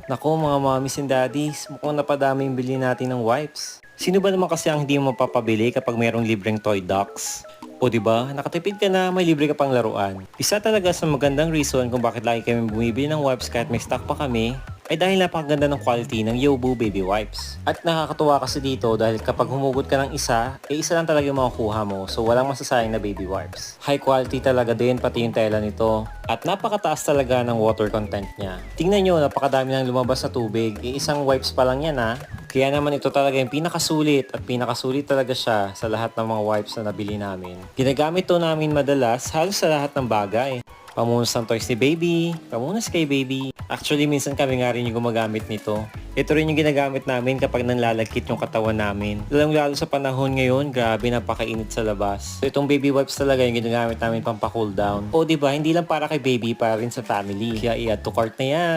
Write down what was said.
Naku mga mommies and daddies, mukhang napadami yung bili natin ng wipes. Sino ba naman kasi ang hindi mo mapapabili kapag mayroong libreng toy ducks? O di ba, nakatipid ka na, may libre ka pang laruan. Isa talaga sa magandang reason kung bakit lagi kami bumibili ng wipes kahit may stock pa kami, ay dahil napakaganda ng quality ng Yobu Baby Wipes. At nakakatuwa kasi dito dahil kapag humugot ka ng isa, isa lang talaga yung makukuha mo, so walang masasayang na baby wipes. High quality talaga din pati yung tela nito. At napakataas talaga ng water content niya. Tingnan nyo, napakadami ng lumabas na tubig, isang wipes pa lang yan ha. Kaya naman ito talaga yung pinakasulit at pinakasulit talaga siya sa lahat ng mga wipes na nabili namin. Ginagamit to namin madalas halos sa lahat ng bagay. Pamunas ng toys ni baby, pamunas kay baby. Actually, minsan kami nga rin yung gumagamit nito. Ito rin yung ginagamit namin kapag nanlalagkit yung katawan namin. Lalo sa panahon ngayon, grabe napakainit sa labas. So, itong baby wipes talaga yung ginagamit namin pampa-cool down. O diba, hindi lang para kay baby, para rin sa family. Kaya i-add to cart na yan.